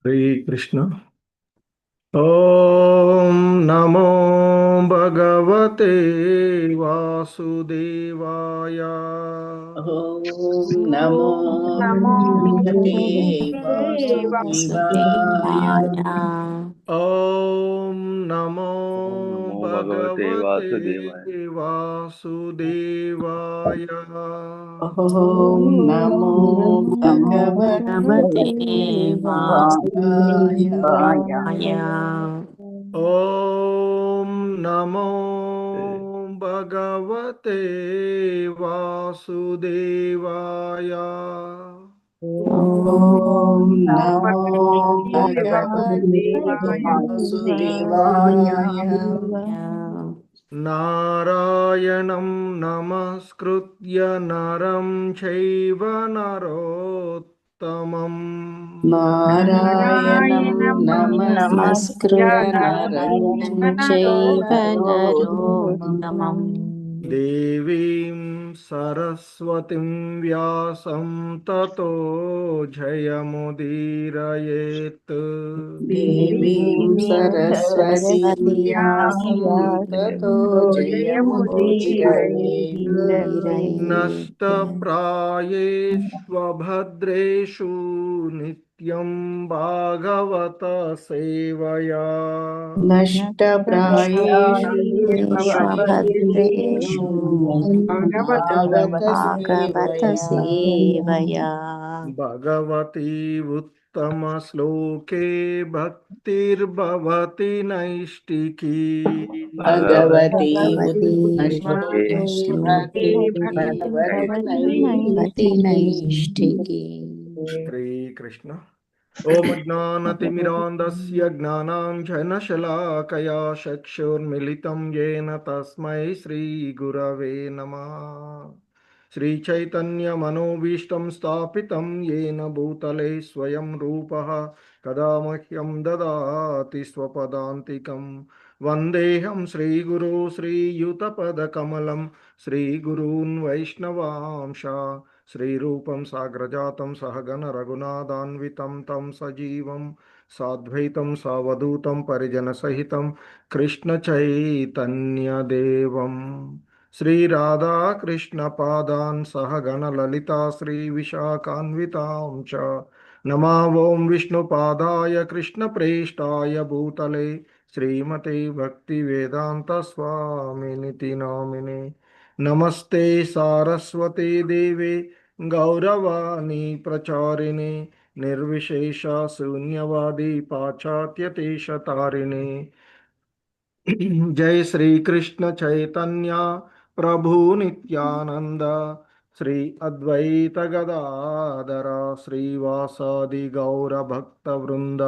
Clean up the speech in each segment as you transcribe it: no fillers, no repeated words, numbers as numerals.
శ్రీకృష్ణ. ఓం నమో భగవతే వాసుదేవాయ. ఓం నమో నమో భగవతే వాసుదేవాయ. వాసుదేవాయ. ఓం నమో భగవతే భగవతే వాసుదేవాయ. వాసుదేవాయ. ఓం నమో భగవతే వాసుదేవాయ. ఓం నమో భగవతే వాసుదేవాయ. ఓం నమో భగవతే వాసుదేవాయ. నారాయణం నమస్కృత్య నరం చైవ నరోత్తమం. నారాయణం నమస్కృత్య నరం చైవ నరోత్తమం. దేవీం సరస్వతిం వ్యాసం తతో జయముదీరయేత్. దేవీం సరస్వతీం వ్యాసం తతో జయముదీరయేత్. నష్టప్రాయేష్వభద్రేషు నిత్యం భాగవత సేవయా. నష్టప్రాయేషు భద్రేషు భాగవత సేవయా. భగవతి ఉత్తమ శ్లోకే భక్తిర్భవతి నైష్టికీ. భగవతి నైష్ఠికీ. శ్రీకృష్ణ. ఓం జ్ఞానతిమిరాంధస్య జ్ఞానాంజనశలాకయా చక్షుర్మిలితం యేన తస్మై శ్రీగురవే నమః. శ్రీచైతన్యమనోభీష్టం స్థాపితం యేన భూతలే స్వయం రూపః కదా మహ్యం దదాతి స్వపదాంతికం. వందేహం శ్రీగురు శ్రీయుతపదకమలం శ్రీగురూన్ వైష్ణవాంశ. శ్రీరూపం సాగ్రజాతం సహగణ రఘునాథాన్వితం తం సజీవం సాద్వైతం సావధూతం పరిజనసహితం కృష్ణ చైతన్యదేవం శ్రీరాధాకృష్ణపాదాన్ సహగణ లలితా శ్రీవిశాఖాన్వితాం చ. నమో ఓం విష్ణుపాదాయ కృష్ణప్రేష్టాయ భూతలే శ్రీమతే భక్తివేదాంత స్వామినితి నామినే. నమస్తే సారస్వతే దేవే గౌరవాణి ప్రచారిణే నిర్విశేష శూన్యవాది పాశ్చాత్యదేశతారిణే. జై శ్రీకృష్ణ చైతన్య ప్రభు నిత్యానంద శ్రీ అద్వైత గదాధర శ్రీవాసాది గౌర భక్త వృంద.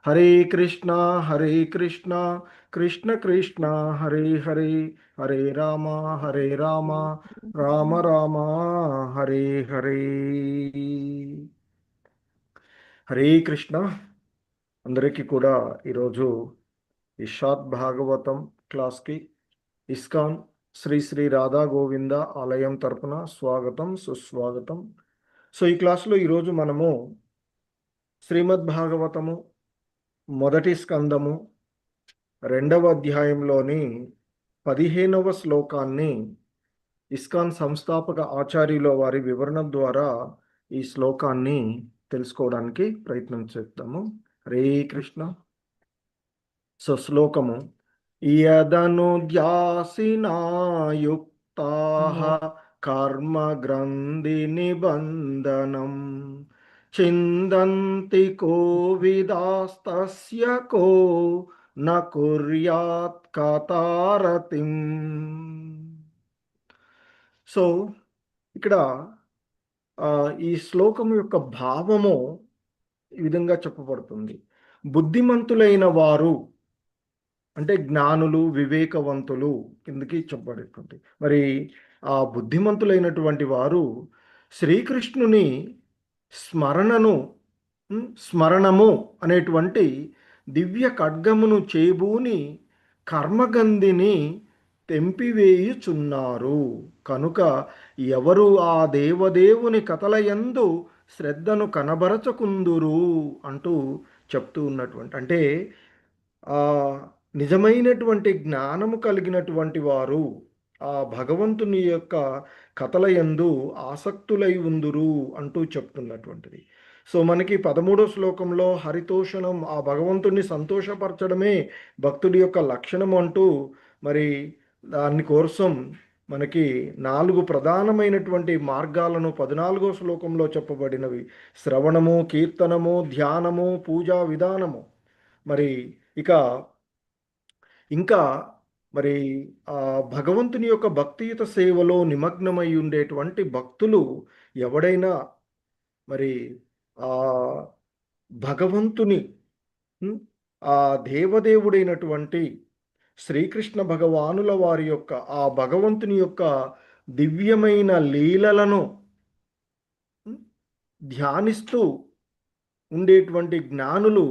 హరే కృష్ణ కృష్ణ కృష్ణ హరే హరే హరే రామ రామ రామ హరే హరే. హరే కృష్ణ. అందరికీ కూడా ఈరోజు ఇషాద్ భాగవతం క్లాస్కి ఇస్కాన్ శ్రీ శ్రీ రాధా గోవింద ఆలయం తరపున స్వాగతం సుస్వాగతం. సో ఈ క్లాస్లో ఈరోజు మనము శ్రీమద్ భాగవతము మొదటి స్కందము 2వ అధ్యాయంలోని 15వ శ్లోకాన్ని ఇస్కాన్ సంస్థాపక ఆచార్యుల వారి వివరణ ద్వారా ఈ శ్లోకాన్ని తెలుసుకోవడానికి ప్రయత్నం చేద్దాము. హరే కృష్ణ. సో శ్లోకము: యదనుధ్యాసినాయుక్తాః కర్మ గ్రంథి నిబంధనం చిందంతి కోవిదాస్తస్య కో న కుర్యాత్ కతారతిం. సో ఇక్కడ ఈ శ్లోకం యొక్క భావము ఈ విధంగా చెప్పబడుతుంది. బుద్ధిమంతులైన వారు అంటే జ్ఞానులు వివేకవంతులు కిందకి చెప్పబడుతుంది. మరి ఆ బుద్ధిమంతులైనటువంటి వారు శ్రీకృష్ణుని స్మరణము అనేటువంటి దివ్య ఖడ్గమును చేబూని కర్మగంధిని తెంపివేయుచున్నారు కనుక ఎవరు ఆ దేవదేవుని కథలయందు శ్రద్ధను కనబరచకుందురు అంటూ చెప్తూ ఉన్నటువంటి అంటే ఆ నిజమైనటువంటి జ్ఞానము కలిగినటువంటి వారు ఆ భగవంతుని యొక్క కథల యందు ఆసక్తులై ఉందురు అంటూ చెప్తున్నటువంటిది. సో మనకి 13వ శ్లోకంలో హరితోషణం ఆ భగవంతుణ్ణి సంతోషపరచడమే భక్తుడి యొక్క లక్షణం అంటూ మరి దాని కోసం మనకి 4 ప్రధానమైనటువంటి మార్గాలను 14వ శ్లోకంలో చెప్పబడినవి: శ్రవణము, కీర్తనము, ధ్యానము, పూజా విధానము. మరి ఇక ఇంకా మరి ఆ భగవంతుని యొక్క భక్తియుత సేవలో నిమగ్నమై ఉండేటువంటి భక్తులు ఎవడైనా మరి ఆ భగవంతుని ఉం, ఆ దేవదేవుడైనటువంటి శ్రీకృష్ణ భగవానుల వారి యొక్క ఆ భగవంతుని యొక్క దివ్యమైన లీలలను ఉం, ధ్యానిస్తూ ఉండేటువంటి జ్ఞానులు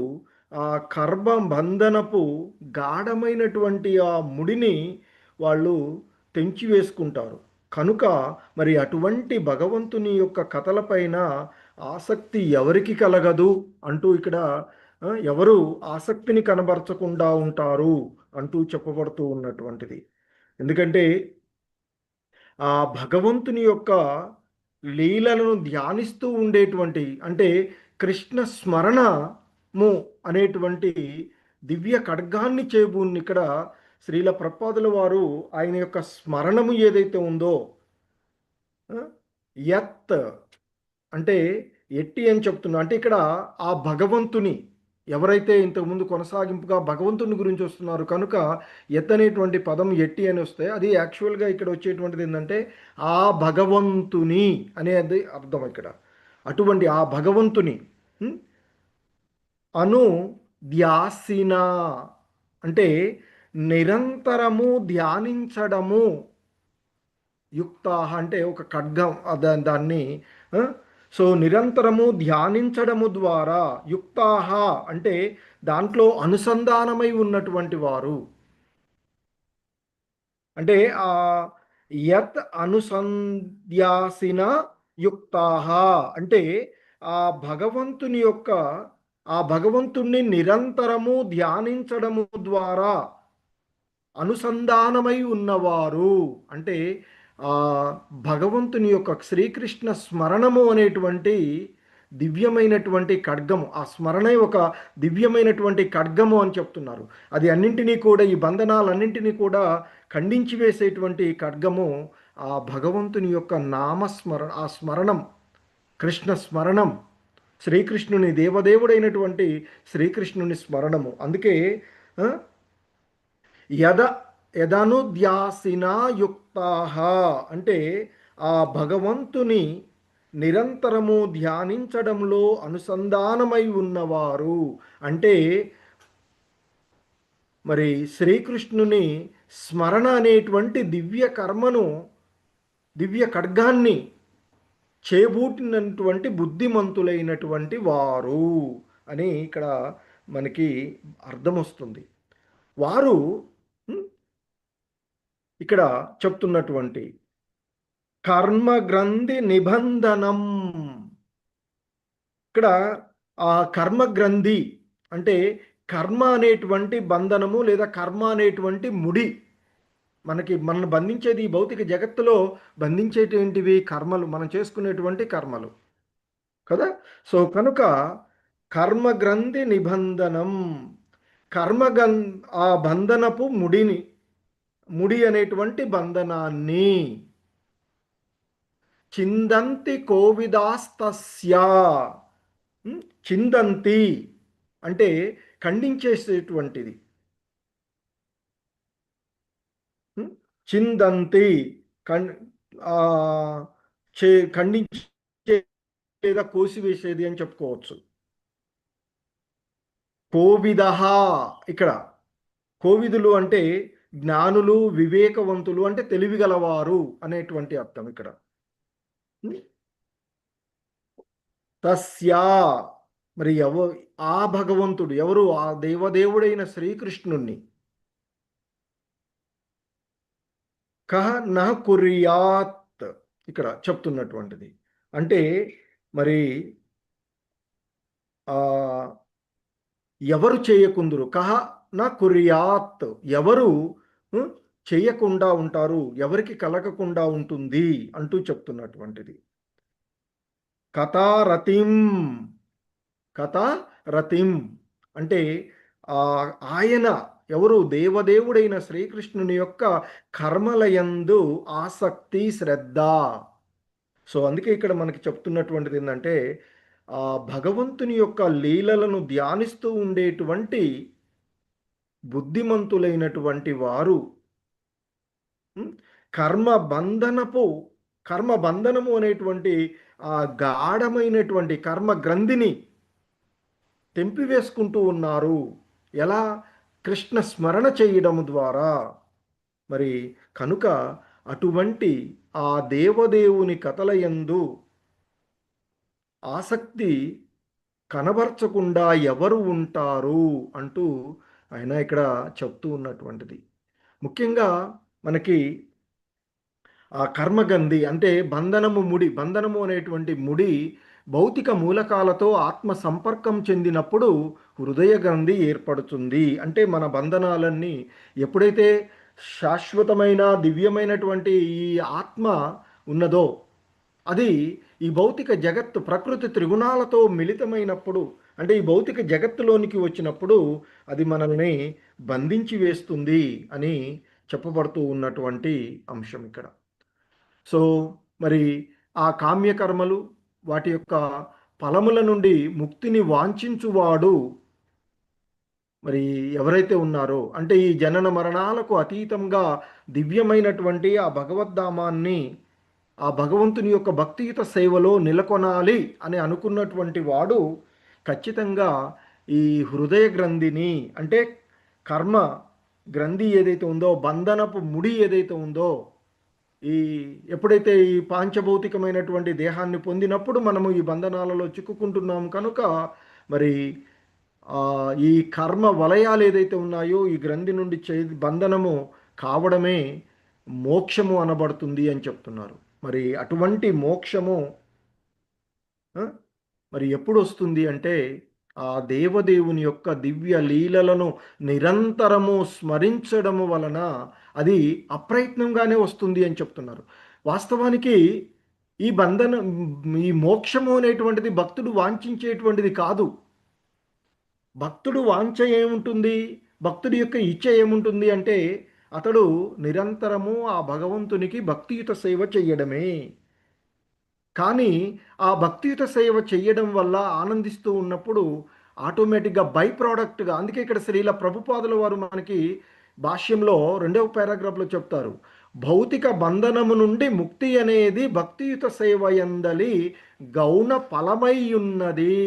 ఆ కర్మ బంధనపు గాఢమైనటువంటి ఆ ముడిని వాళ్ళు తెంచివేసుకుంటారు. కనుక మరి అటువంటి భగవంతుని యొక్క కథలపైన ఆసక్తి ఎవరికి కలగదు అంటూ ఇక్కడ ఎవరు ఆసక్తిని కనబరచకుండా ఉంటారు అంటూ చెప్పబడుతూ ఉన్నటువంటిది. ఎందుకంటే ఆ భగవంతుని యొక్క లీలలను ధ్యానిస్తూ ఉండేటువంటి అంటే కృష్ణ స్మరణము అనేటువంటి దివ్య ఖడ్గాన్ని చేబూని ఇక్కడ శ్రీల ప్రభుపాదుల వారు ఆయన యొక్క స్మరణము ఏదైతే ఉందో యత్ అంటే ఎట్టి అని చెప్తున్నా. అంటే ఇక్కడ ఆ భగవంతుని ఎవరైతే ఇంతకుముందు కొనసాగింపుగా భగవంతుని గురించి వస్తున్నారు కనుక యత్ అనేటువంటి పదం ఎట్టి అని వస్తే అది యాక్చువల్గా ఇక్కడ వచ్చేటువంటిది ఏంటంటే ఆ భగవంతుని అనేది అర్థం. ఇక్కడ అటువంటి ఆ భగవంతుని అను ధ్యాసిన అంటే నిరంతరము ధ్యానించడము, యుక్త అంటే ఒక ఖడ్గం దాన్ని సో నిరంతరము ధ్యానించడము ద్వారా యుక్తాహ అంటే దాంట్లో అనుసంధానమై ఉన్నటువంటి వారు. అంటే ఆ యత్ అనుసంధ్యాసిన యుక్తాహ అంటే ఆ భగవంతుని యొక్క ఆ భగవంతుణ్ణి నిరంతరము ధ్యానించడము ద్వారా అనుసంధానమై ఉన్నవారు. అంటే ఆ భగవంతుని యొక్క శ్రీకృష్ణ స్మరణము అనేటువంటి దివ్యమైనటువంటి ఖడ్గము, ఆ స్మరణే ఒక దివ్యమైనటువంటి ఖడ్గము అని చెప్తున్నారు. అది అన్నింటినీ కూడా ఈ బంధనాలన్నింటినీ కూడా ఖండించి వేసేటువంటి ఖడ్గము ఆ భగవంతుని యొక్క నామస్మరణ, ఆ స్మరణం, కృష్ణ స్మరణం, శ్రీకృష్ణుని దేవదేవుడైనటువంటి శ్రీకృష్ణుని స్మరణము. అందుకే యదనుధ్యాసిన యుక్తాహ అంటే ఆ భగవంతుని నిరంతరము ధ్యానించడంలో అనుసంధానమై ఉన్నవారు. అంటే మరి శ్రీకృష్ణుని స్మరణ అనేటువంటి దివ్య కర్మను, దివ్య ఖడ్గాన్ని చేబూటినటువంటి బుద్ధిమంతులైనటువంటి వారు అని ఇక్కడ మనకి అర్థం వస్తుంది. వారు ఇక్కడ చెప్తున్నటువంటి కర్మగ్రంథి నిబంధనం, ఇక్కడ ఆ కర్మగ్రంథి అంటే కర్మ అనేటువంటి బంధనము లేదా కర్మ అనేటువంటి ముడి. మనల్ని బంధించేది ఈ భౌతిక జగత్తులో బంధించేటువంటివి కర్మలు, మనం చేసుకునేటువంటి కర్మలు కదా. సో కనుక కర్మగ్రంథి నిబంధనం, ఆ బంధనపు ముడి అనేటువంటి బంధనాన్ని చిందంతి కోవిదాస్తస్య, చిందంతి అంటే ఖండించేసేటువంటిది, చిందంతి ఖండించే లేదా కోసివేసేది అని చెప్పుకోవచ్చు. కోవిద ఇక్కడ కోవిదులు అంటే జ్ఞానులు, వివేకవంతులు అంటే తెలివిగలవారు అనేటువంటి అర్థం. ఇక్కడ తస్యా మరి ఆ భగవంతుడు ఎవరు? ఆ దేవదేవుడైన శ్రీకృష్ణుణ్ణి కహ నః కుర్యాత్ ఇక్కడ చెప్తున్నటువంటిది. అంటే మరి ఎవరు చేయకుందురు కహ నా కుర్యాత్, ఎవరు ఉ, చేయకుండా ఉంటారు, ఎవరికి కలగకుండా ఉంటుంది అంటూ చెప్తున్నటువంటిది. కథారతిం, కథారతిం అంటే ఆ, ఆయన ఎవరు, దేవదేవుడైన శ్రీకృష్ణుని యొక్క కర్మలయందు ఆసక్తి శ్రద్ధ. సో అందుకే ఇక్కడ మనకి చెప్తున్నటువంటిది ఏంటంటే ఆ భగవంతుని యొక్క లీలలను ధ్యానిస్తూ ఉండేటువంటి బుద్ధిమంతులైనటువంటి వారు ఉం, కర్మ బంధనపు కర్మ బంధనము అనేటువంటి ఆ గాఢమైనటువంటి కర్మ గ్రంథిని తెంపివేసుకుంటూ ఉన్నారు. ఎలా? కృష్ణ స్మరణ చేయడం ద్వారా. మరి కనుక అటువంటి ఆ దేవదేవుని కథలయందు ఆసక్తి కనబరచకుండా ఎవరు ఉంటారు అంటూ ఆయన ఇక్కడ చెప్తూ ఉన్నటువంటిది. ముఖ్యంగా మనకి ఆ కర్మగంధి అంటే బంధనము ముడి, బంధనము అనేటువంటి ముడి భౌతిక మూలకాలతో ఆత్మ సంపర్కం చెందినప్పుడు హృదయ గ్రంథి ఏర్పడుతుంది. అంటే మన బంధనాలన్నీ ఎప్పుడైతే శాశ్వతమైన దివ్యమైనటువంటి ఈ ఆత్మ ఉన్నదో అది ఈ భౌతిక జగత్తు ప్రకృతి త్రిగుణాలతో మిళితమైనప్పుడు, అంటే ఈ భౌతిక జగత్తులోనికి వచ్చినప్పుడు అది మనల్ని బంధించి వేస్తుంది అని చెప్పబడుతూ ఉన్నటువంటి అంశం ఇక్కడ. సో మరి ఆ కామ్యకర్మలు వాటి యొక్క ఫలముల నుండి ముక్తిని వాంఛించువాడు మరి ఎవరైతే ఉన్నారో, అంటే ఈ జనన మరణాలకు అతీతంగా దివ్యమైనటువంటి ఆ భగవద్ధామాన్ని, ఆ భగవంతుని యొక్క భక్తియుత సేవలో నెలకొనాలి అని అనుకున్నటువంటి వాడు ఖచ్చితంగా ఈ హృదయ గ్రంథిని అంటే కర్మ గ్రంథి ఏదైతే ఉందో, బంధనపు ముడి ఏదైతే ఉందో, ఈ ఎప్పుడైతే ఈ పాంచభౌతికమైనటువంటి దేహాన్ని పొందినప్పుడు మనము ఈ బంధనాలలో చిక్కుకుంటున్నాం కనుక మరి ఈ కర్మ వలయాలు ఏదైతే ఉన్నాయో ఈ గ్రంథి నుండి బంధనము కావడమే మోక్షము అనబడుతుంది అని చెప్తున్నారు. మరి అటువంటి మోక్షము మరి ఎప్పుడు వస్తుంది అంటే ఆ దేవదేవుని యొక్క దివ్య లీలలను నిరంతరము స్మరించడము వలన అది అప్రయత్నంగానే వస్తుంది అని చెప్తున్నారు. వాస్తవానికి ఈ ఈ మోక్షము అనేటువంటిది భక్తుడు వాంఛించేటువంటిది కాదు. భక్తుడు వాంఛ ఏముంటుంది, భక్తుడి యొక్క ఇచ్చ ఏముంటుంది అంటే అతడు నిరంతరము ఆ భగవంతునికి భక్తియుత సేవ చెయ్యడమే. కానీ ఆ భక్తియుత సేవ చెయ్యడం వల్ల ఆనందిస్తూ ఉన్నప్పుడు ఆటోమేటిక్గా బై ప్రోడక్ట్గా, అందుకే ఇక్కడ శ్రీల ప్రభుపాదుల వారు మనకి భాష్యంలో 2వ పారాగ్రాఫ్లో చెప్తారు, భౌతిక బంధనము నుండి ముక్తి అనేది భక్తియుత సేవ యందలి గౌణ ఫలమై ఉన్నది.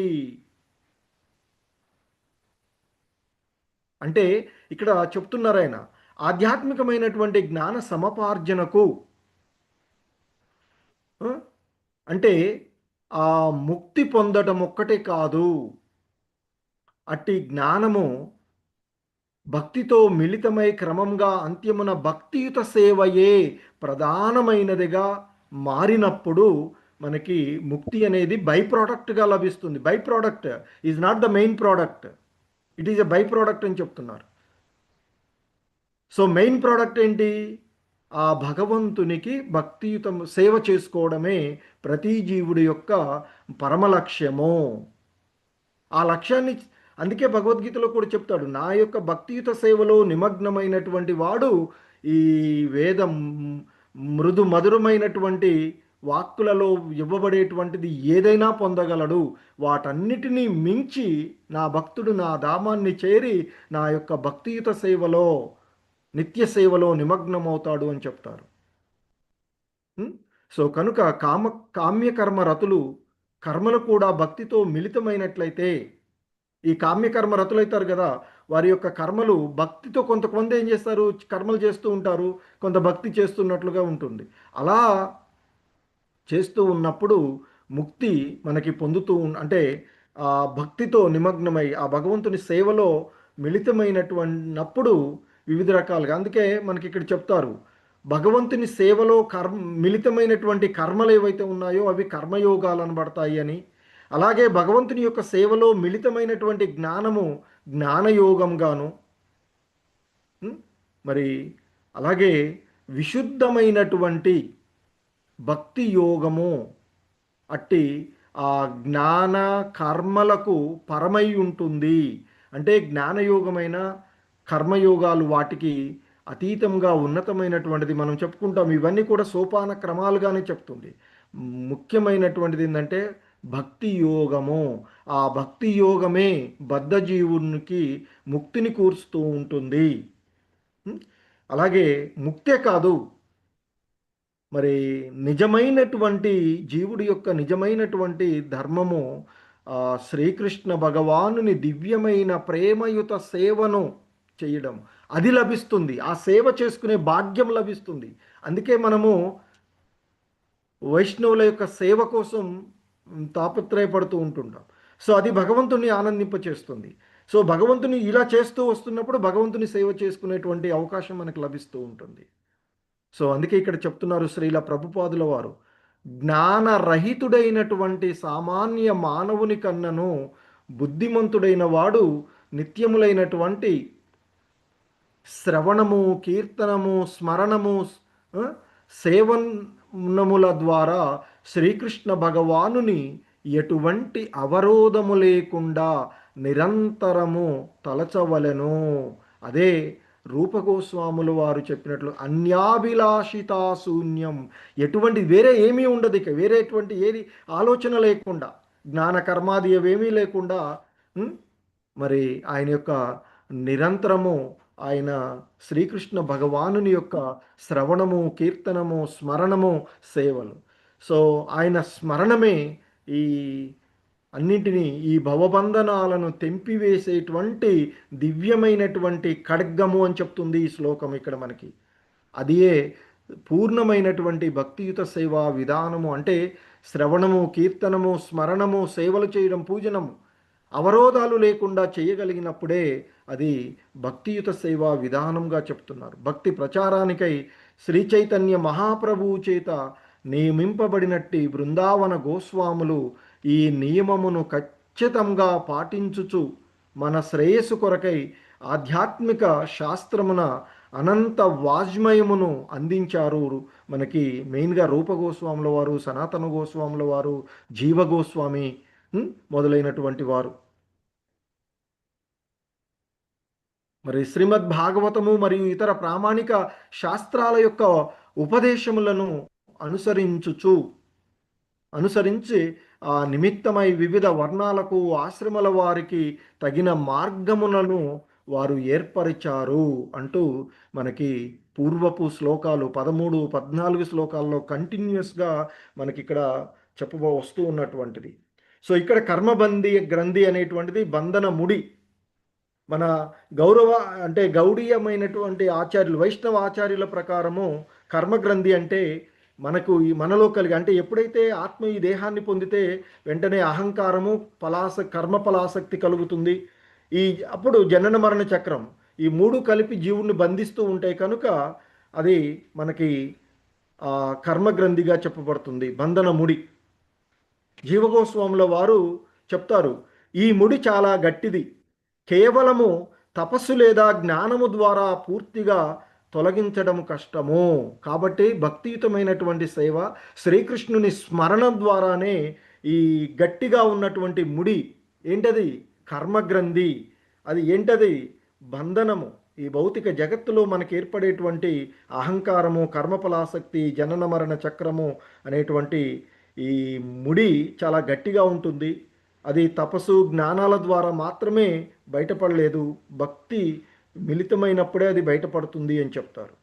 అంటే ఇక్కడ చెప్తున్నారు ఆయన ఆధ్యాత్మికమైనటువంటి జ్ఞాన సమపార్జనకు అంటే ఆ ముక్తి పొందడం ఒక్కటే కాదు, అట్టి జ్ఞానము భక్తితో మిళితమై క్రమంగా అంత్యమున భక్తియుత సేవయే ప్రధానమైనదిగా మారినప్పుడు మనకి ముక్తి అనేది బై ప్రోడక్ట్గా లభిస్తుంది. By product is not the main product, it is a by product అని చెప్తున్నారు. సో మెయిన్ ప్రోడక్ట్ ఏంటి? ఆ భగవంతునికి భక్తియుతం సేవ చేసుకోవడమే ప్రతి జీవుడి యొక్క పరమ లక్ష్యము. ఆ లక్ష్యాన్ని అందుకే భగవద్గీతలో కూడా చెప్తాడు, నా యొక్క భక్తియుత సేవలో నిమగ్నమైనటువంటి వాడు ఈ వేదం మృదు మధురమైనటువంటి వాక్కులలో ఇవ్వబడేటువంటిది ఏదైనా పొందగలడు, వాటన్నిటినీ మించి నా భక్తుడు నా ధామాన్ని చేరి నా యొక్క భక్తియుత సేవలో నిత్య సేవలో నిమగ్నమవుతాడు అని చెప్తారు. సో కనుక కామ్యకర్మ రతులు కర్మలు కూడా భక్తితో మిళితమైనట్లయితే, ఈ కామ్యకర్మ రతులైతారు కదా, వారి యొక్క కర్మలు భక్తితో, కొంతమంది ఏం చేస్తారు, కర్మలు చేస్తూ ఉంటారు, కొంత భక్తి చేస్తున్నట్లుగా ఉంటుంది. అలా చేస్తూ ఉన్నప్పుడు ముక్తి మనకి పొందుతూ అంటే ఆ భక్తితో నిమగ్నమై ఆ భగవంతుని సేవలో మిళితమైనటువంటిప్పుడు వివిధ రకాలుగా, అందుకే మనకి ఇక్కడ చెప్తారు భగవంతుని సేవలో మిళితమైనటువంటి కర్మలు ఏవైతే ఉన్నాయో అవి కర్మయోగాలు అనబడతాయి అని. అలాగే భగవంతుని యొక్క సేవలో మిళితమైనటువంటి జ్ఞానము జ్ఞానయోగంగాను, ఉం? మరి అలాగే విశుద్ధమైనటువంటి భక్తి యోగము అట్టి ఆ జ్ఞాన కర్మలకు పరమై ఉంటుంది. అంటే జ్ఞానయోగమైన కర్మయోగాలు వాటికి అతీతంగా ఉన్నతమైనటువంటిది మనం చెప్పుకుంటాం. ఇవన్నీ కూడా సోపాన క్రమాలుగానే చెప్తుంది. ముఖ్యమైనటువంటిది ఏంటంటే భక్తి యోగము. ఆ భక్తి యోగమే బద్ధజీవునికి ముక్తిని కూర్చుతూ ఉంటుంది. ఉం? అలాగే ముక్తే కాదు, మరి నిజమైనటువంటి జీవుడి యొక్క నిజమైనటువంటి ధర్మము శ్రీకృష్ణ భగవానుని దివ్యమైన ప్రేమయుత సేవను చేయడం, అది లభిస్తుంది. ఆ సేవ చేసుకునే భాగ్యం లభిస్తుంది. అందుకే మనము వైష్ణవుల యొక్క సేవ కోసం తాపత్రయపడుతూ ఉంటుంటాం. సో అది భగవంతుని ఆనందింపచేస్తుంది. సో భగవంతుని ఇలా చేస్తూ వస్తున్నప్పుడు భగవంతుని సేవ చేసుకునేటువంటి అవకాశం మనకు లభిస్తూ ఉంటుంది. సో అందుకే ఇక్కడ చెప్తున్నారు శ్రీల ప్రభుపాదుల వారు, జ్ఞానరహితుడైనటువంటి సామాన్య మానవుని కన్నను బుద్ధిమంతుడైన వాడు నిత్యములైనటువంటి శ్రవణము, కీర్తనము, స్మరణము, ఆ, సేవనముల ద్వారా శ్రీకృష్ణ భగవానుని ఎటువంటి అవరోధము లేకుండా నిరంతరము తలచవలెను. అదే రూపగోస్వాములు వారు చెప్పినట్లు అన్యాభిలాషితా శూన్యం. ఎటువంటి వేరే ఏమీ ఉండదు, ఇక వేరే ఎటువంటి ఏది ఆలోచన లేకుండా, జ్ఞాన కర్మాది అవేమీ లేకుండా మరి ఆయన యొక్క నిరంతరము ఆయన శ్రీకృష్ణ భగవానుని యొక్క శ్రవణము, కీర్తనము, స్మరణము, సేవలు. సో ఆయన స్మరణమే ఈ అన్నింటినీ, ఈ భవబంధనాలను తెంపివేసేటువంటి దివ్యమైనటువంటి ఖడ్గము అని చెప్తుంది ఈ శ్లోకం ఇక్కడ మనకి. అదియే పూర్ణమైనటువంటి భక్తియుత సేవా విధానము. అంటే శ్రవణము, కీర్తనము, స్మరణము, సేవలు చేయడం, పూజనము అవరోధాలు లేకుండా చేయగలిగినప్పుడే అది భక్తియుత సేవా విధానంగా చెప్తున్నారు. భక్తి ప్రచారానికై శ్రీ చైతన్య మహాప్రభువు చేత నియమింపబడినట్టి బృందావన గోస్వాములు ఈ నియమమును ఖచ్చితంగా పాటించుచు మన శ్రేయస్సు కొరకై ఆధ్యాత్మిక శాస్త్రమున అనంత వాజ్మయమును అందించారు. మనకి మెయిన్గా రూపగోస్వాముల వారు, సనాతన గోస్వాముల వారు, జీవగోస్వామి మొదలైనటువంటి వారు. మరి శ్రీమద్ భాగవతము మరియు ఇతర ప్రామాణిక శాస్త్రాల యొక్క ఉపదేశములను అనుసరించి ఆ నిమిత్తమై వివిధ వర్ణాలకు, ఆశ్రమాల వారికి తగిన మార్గములను వారు ఏర్పరిచారు అంటూ మనకి పూర్వపు శ్లోకాలు 13, 14 శ్లోకాల్లో కంటిన్యూస్గా మనకి ఇక్కడ వస్తూ ఉన్నటువంటిది. సో ఇక్కడ కర్మబంధి గ్రంథి అనేటువంటిది బంధన ముడి. మన గౌడీయమైనటువంటి ఆచార్యులు, వైష్ణవ ఆచార్యుల ప్రకారము కర్మగ్రంథి అంటే మనలో కలిగి, అంటే ఎప్పుడైతే ఆత్మ ఈ దేహాన్ని పొందితే వెంటనే అహంకారము, కర్మ ఫలాసక్తి కలుగుతుంది. అప్పుడు జనన మరణ చక్రం, ఈ మూడు కలిపి జీవుణ్ణి బంధిస్తూ ఉంటాయి కనుక అది మనకి కర్మగ్రంథిగా చెప్పబడుతుంది, బంధన ముడి. జీవగోస్వాముల వారు చెప్తారు, ఈ ముడి చాలా గట్టిది, కేవలము తపస్సు లేదా జ్ఞానము ద్వారా పూర్తిగా తొలగించడం కష్టము. కాబట్టి భక్తియుతమైనటువంటి సేవ, శ్రీకృష్ణుని స్మరణ ద్వారానే ఈ గట్టిగా ఉన్నటువంటి ముడి ఏంటది? కర్మగ్రంథి. అది ఏంటది? బంధనము. ఈ భౌతిక జగత్తులో మనకి ఏర్పడేటువంటి అహంకారము, కర్మఫలాసక్తి, జనన మరణ చక్రము అనేటువంటి ఈ ముడి చాలా గట్టిగా ఉంటుంది. అది తపస్సు, జ్ఞానాల ద్వారా మాత్రమే బయటపడలేదు, భక్తి మిళితమైనప్పుడే అది బయటపడుతుంది అని చెప్తారు.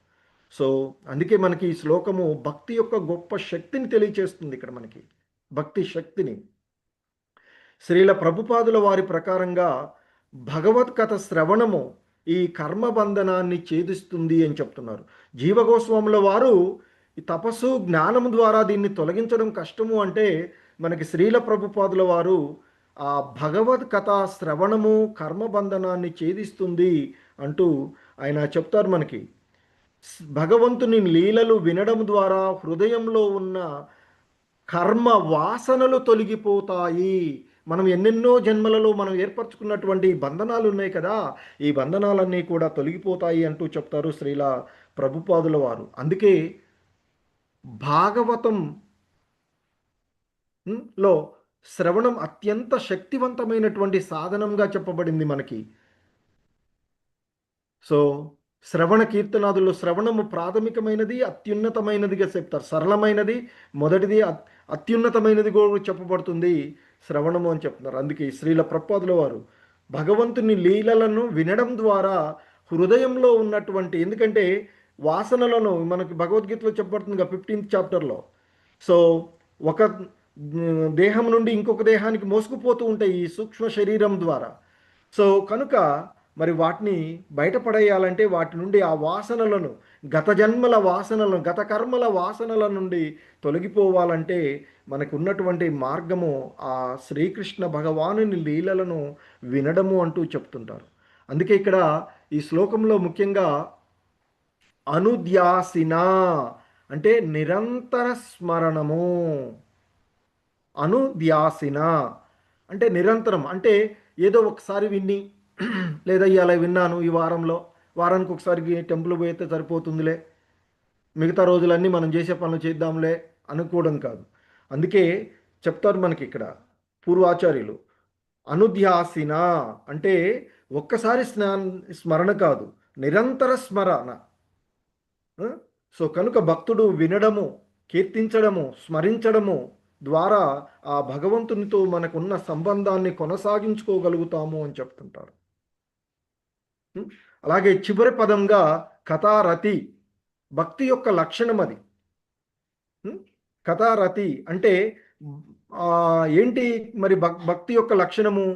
సో అందుకే మనకి ఈ శ్లోకము భక్తి యొక్క గొప్ప శక్తిని తెలియచేస్తుంది. ఇక్కడ మనకి భక్తి శక్తిని శ్రీల ప్రభుపాదుల వారి ప్రకారంగా భగవత్కథ శ్రవణము ఈ కర్మబంధనాన్ని ఛేదిస్తుంది అని చెప్తున్నారు. జీవగోస్వాముల వారు ఈ తపస్సు, జ్ఞానము ద్వారా దీన్ని తొలగించడం కష్టము అంటే మనకి శ్రీల ప్రభుపాదుల వారు ఆ భగవత్ కథ శ్రవణము కర్మబంధనాన్ని ఛేదిస్తుంది అంటూ ఆయన చెప్తారు. మనకి భగవంతుని లీలలు వినడం ద్వారా హృదయంలో ఉన్న కర్మ వాసనలు తొలగిపోతాయి. మనం ఎన్నెన్నో జన్మలలో మనం ఏర్పరచుకున్నటువంటి బంధనాలు ఉన్నాయి కదా, ఈ బంధనాలన్నీ కూడా తొలగిపోతాయి అంటూ చెప్తారు శ్రీల ప్రభుపాదుల వారు. అందుకే భాగవతం లో శ్రవణం అత్యంత శక్తివంతమైనటువంటి సాధనంగా చెప్పబడింది మనకి. సో శ్రవణ కీర్తనాదుల్లో శ్రవణము ప్రాథమికమైనది, అత్యున్నతమైనదిగా చెప్తారు. సరళమైనది మొదటిది, అత్యున్నతమైనది కూడా చెప్పబడుతుంది శ్రవణము అని చెప్తున్నారు. అందుకే శ్రీల ప్రభుపాదుల వారు భగవంతుని లీలలను వినడం ద్వారా హృదయంలో ఉన్నటువంటి, ఎందుకంటే వాసనలను మనకి భగవద్గీతలో చెప్పబడుతుంది 15th చాప్టర్లో. సో ఒక దేహం నుండి ఇంకొక దేహానికి మోసుకుపోతూ ఉంటాయి ఈ సూక్ష్మ శరీరం ద్వారా. సో కనుక మరి వాటిని బయటపడేయాలంటే వాటి నుండి ఆ వాసనలను, గత జన్మల వాసనలను, గత కర్మల వాసనల నుండి తొలగిపోవాలంటే మనకు ఉన్నటువంటి మార్గము ఆ శ్రీకృష్ణ భగవానుని లీలలను వినడము అంటూ చెప్తుంటారు. అందుకే ఇక్కడ ఈ శ్లోకంలో ముఖ్యంగా అనుధ్యాసిన అంటే నిరంతర స్మరణము, అనుధ్యాసిన అంటే నిరంతరం, అంటే ఏదో ఒకసారి విని లేదా ఇవాళ విన్నాను, ఈ వారానికి ఒకసారి టెంపుల్ పోయితే సరిపోతుందిలే, మిగతా రోజులన్నీ మనం చేసే పనులు చేద్దాంలే అనుకోవడం కాదు. అందుకే చెప్తారు మనకి ఇక్కడ పూర్వాచార్యులు, అనుధ్యాసిన అంటే ఒక్కసారి స్మరణ కాదు, నిరంతర స్మరణ. సో కనుక భక్తుడు వినడము, కీర్తించడము, స్మరించడము ద్వారా ఆ భగవంతునితో మనకున్న సంబంధాన్ని కొనసాగించుకోగలుగుతాము అని చెప్తుంటారు. అలాగే చివరి పదంగా కథారతి, భక్తి యొక్క లక్షణం అది. కథారతి అంటే ఏంటి మరి భక్తి యొక్క లక్షణము?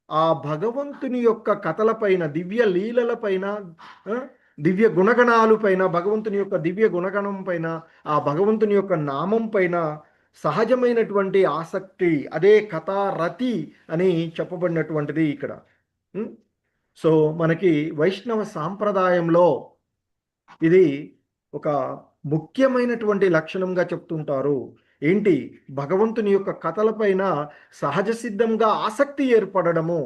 ఆ భగవంతుని యొక్క కథలపైన, దివ్య లీలలపైన, దివ్య గుణగణాలు పైన, భగవంతుని యొక్క దివ్య గుణగణం పైన, ఆ భగవంతుని యొక్క నామం పైన సహజమైనటువంటి ఆసక్తి, అదే కథారతి అని చెప్పబడినటువంటిది ఇక్కడ. సో మనకి వైష్ణవ సాంప్రదాయంలో ఇది ఒక ముఖ్యమైనటువంటి లక్షణంగా చెప్తుంటారు. ఏంటి? భగవంతుని యొక్క కథలపైన సహజ సిద్ధంగా ఆసక్తి ఏర్పడడము.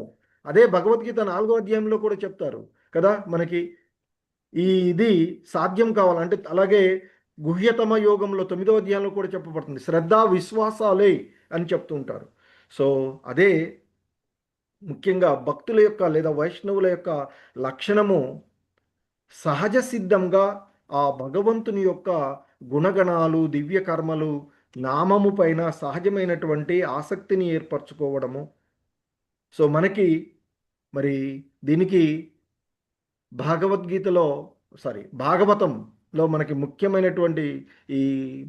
అదే భగవద్గీత 4వ అధ్యాయంలో కూడా చెప్తారు కదా మనకి, ఇది సాధ్యం కావాలంటే. అలాగే గుహ్యతమ యోగంలో 9వ అధ్యాయంలో కూడా చెప్పబడుతుంది, శ్రద్ధ విశ్వాసాలే అని చెప్తుంటారు. సో అదే ముఖ్యంగా భక్తుల యొక్క లేదా వైష్ణవుల యొక్క లక్షణము, సహజ సిద్ధంగా ఆ భగవంతుని యొక్క గుణగణాలు, దివ్య కర్మలు, నామము పైన సహజమైనటువంటి ఆసక్తిని ఏర్పరచుకోవడము. సో మనకి మరి దీనికి భాగవతంలో మనకి ముఖ్యమైనటువంటి ఈ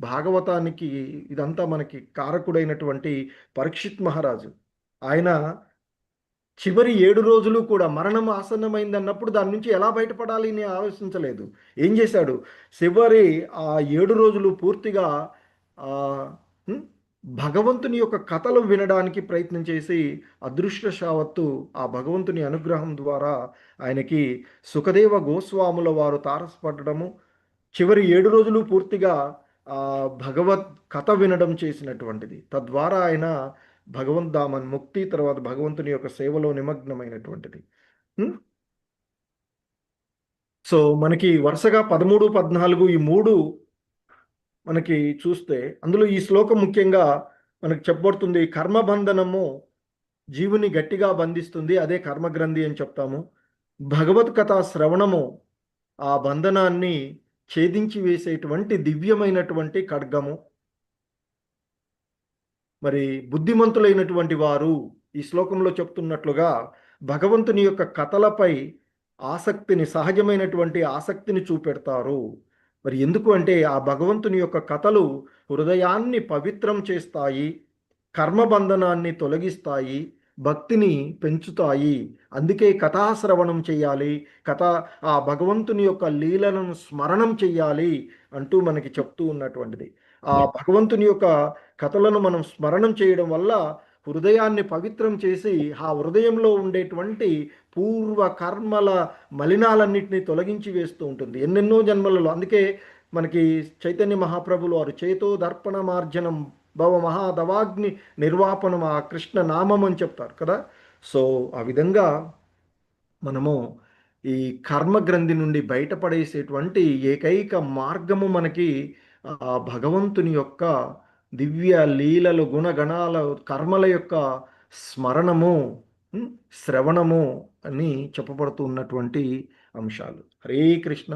భాగవతానికి ఇదంతా మనకి కారకుడైనటువంటి పరీక్షిత్ మహారాజు, ఆయన చివరి 7 రోజులు కూడా మరణం ఆసన్నమైంది అన్నప్పుడు దాని నుంచి ఎలా బయటపడాలి అని ఆలోచించలేదు. ఏం చేశాడు? చివరి ఆ 7 రోజులు పూర్తిగా భగవంతుని యొక్క కథలు వినడానికి ప్రయత్నం చేసి అదృష్టశావత్తు ఆ భగవంతుని అనుగ్రహం ద్వారా ఆయనకి సుఖదేవ గోస్వాముల వారు తారసపడము, చివరి 7 రోజులు పూర్తిగా భగవత్ కథ వినడం చేసినటువంటిది. తద్వారా ఆయన భగవంతామన్ ముక్తి, తర్వాత భగవంతుని యొక్క సేవలో నిమగ్నమైనటువంటిది. సో మనకి వరుసగా 13, 14 ఈ 3 మనకి చూస్తే, అందులో ఈ శ్లోకం ముఖ్యంగా మనకు చెప్పబడుతుంది, కర్మబంధనము జీవుని గట్టిగా బంధిస్తుంది, అదే కర్మగ్రంథి అని చెప్తాము. భగవత్ కథా శ్రవణము ఆ బంధనాన్ని ఛేదించి వేసేటువంటి దివ్యమైనటువంటి ఖడ్గము. మరి బుద్ధిమంతులైనటువంటి వారు ఈ శ్లోకంలో చెప్తున్నట్లుగా భగవంతుని యొక్క కథలపై ఆసక్తిని, సహజమైనటువంటి ఆసక్తిని చూపెడతారు. మరి ఎందుకు అంటే ఆ భగవంతుని యొక్క కథలు హృదయాన్ని పవిత్రం చేస్తాయి, కర్మబంధనాన్ని తొలగిస్తాయి, భక్తిని పెంచుతాయి. అందుకే కథాశ్రవణం చేయాలి, ఆ భగవంతుని యొక్క లీలలను స్మరణం చెయ్యాలి అంటూ మనకి చెప్తూ ఉన్నటువంటిది. ఆ భగవంతుని యొక్క కథలను మనం స్మరణం చేయడం వల్ల హృదయాన్ని పవిత్రం చేసి ఆ హృదయంలో ఉండేటువంటి పూర్వ కర్మల మలినాలన్నింటినీ తొలగించి వేస్తూ ఉంటుంది ఎన్నెన్నో జన్మలలో. అందుకే మనకి చైతన్య మహాప్రభులు వారు చేతో దర్పణ మార్జనం భవ మహాదవాగ్ని నిర్వాపనం ఆ కృష్ణ నామం అని చెప్తారు కదా. సో ఆ విధంగా మనము ఈ కర్మ గ్రంథి నుండి బయటపడేసేటువంటి ఏకైక మార్గము మనకి ఆ భగవంతుని యొక్క దివ్య లీలలు గుణగణాల కర్మల యొక్క స్మరణము, ఉమ్, శ్రవణము అని చెప్పబడుతూ ఉన్నటువంటి అంశాలు. హరే కృష్ణ.